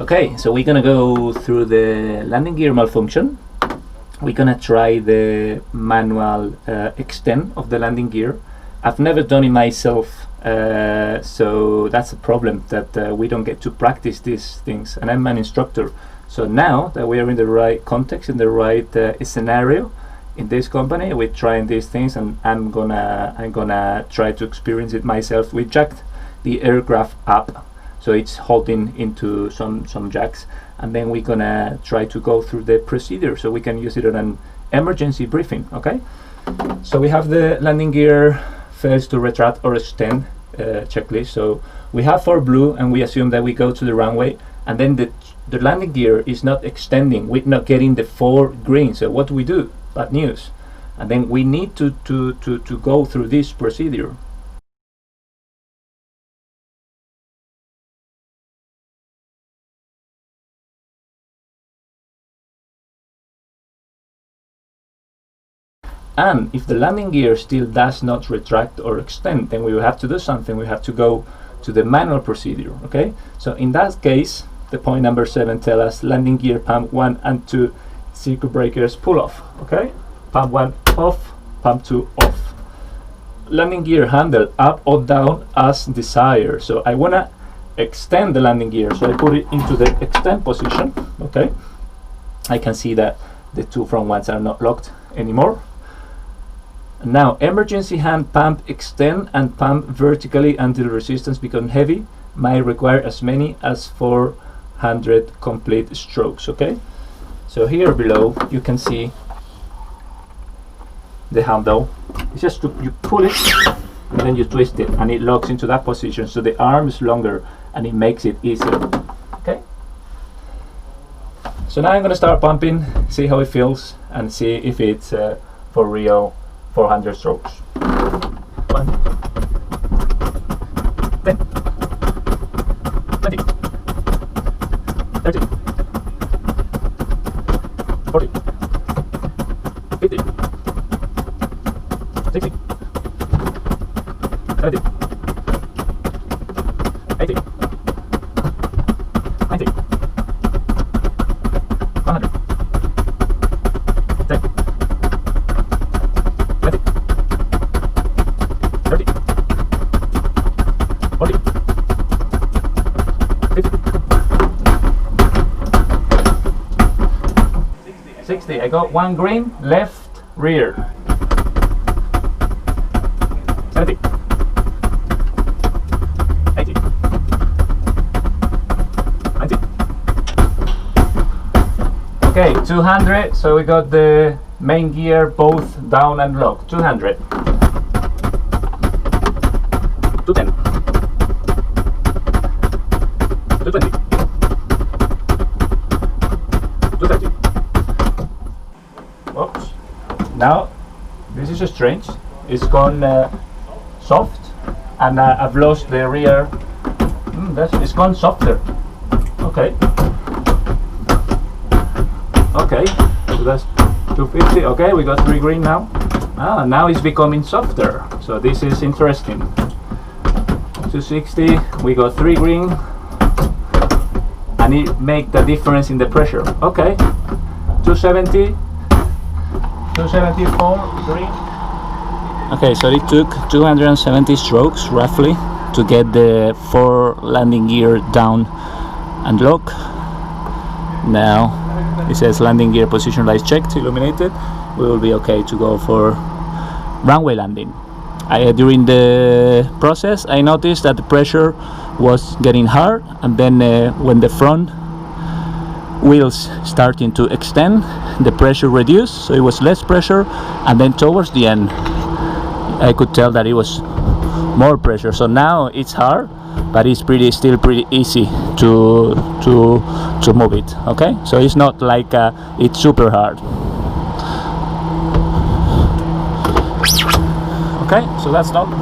Okay, so we're gonna go through the landing gear malfunction. We're gonna try the manual extend of the landing gear. I've never done it myself, so that's a problem that we don't get to practice these things, and I'm an instructor. So now that we are in the right context, in the right scenario in this company, we're trying these things, and I'm gonna try to experience it myself. We jacked the aircraft up, so it's holding into some jacks, and then we're gonna try to go through the procedure so we can use it on an emergency briefing. Okay, so we have the landing gear fails to retract or extend checklist. So we have 4 blue, and we assume that we go to the runway, and then the landing gear is not extending. We're not getting the 4 green. So what do we do? Bad news. And then we need to go through this procedure. And if the landing gear still does not retract or extend, then we will have to do something. We have to go to the manual procedure. Okay, so in that case, the point number 7 tells us landing gear pump 1 and 2 circuit breakers pull off. Okay, pump 1 off, pump 2 off. Landing gear handle up or down as desired. So I want to extend the landing gear, so I put it into the extend position. Okay, I can see that the 2 front ones are not locked anymore. Now emergency hand pump extend and pump vertically until resistance becomes heavy. Might require as many as 400 complete strokes. Okay, so here below you can see the handle. It's just you pull it and then you twist it, and it locks into that position, so the arm is longer and it makes it easier. Okay, so now I'm going to start pumping, see how it feels, and see if it's for real 400 strokes. 1, 10, 20, 30, 40, 50, 60, 70, 80, 90, 100, 10, 20, 30, 40, 50, 60. I got 1 green, left rear. 70, 80, 90. Okay, 200. So we got the main gear both down and locked. 200, 210, 220, 230. Whoops. Now this is strange. It's gone soft, and I've lost the rear. It's gone softer. Okay. Okay. So that's 250. Okay, we got 3 green now. Now it's becoming softer. So this is interesting. 260. We got 3 green, and it make the difference in the pressure. Okay. 270. 274 green. Okay, so it took 270 strokes roughly to get the 4 landing gear down and lock. Now it says landing gear position lights checked, illuminated. We will be okay to go for runway landing. During the process I noticed that the pressure was getting hard, and then when the front wheels starting to extend, the pressure reduced, so it was less pressure, and then towards the end I could tell that it was more pressure. So now it's hard, but it's still pretty easy to move it. Okay, so it's not like it's super hard. Okay, so that's done.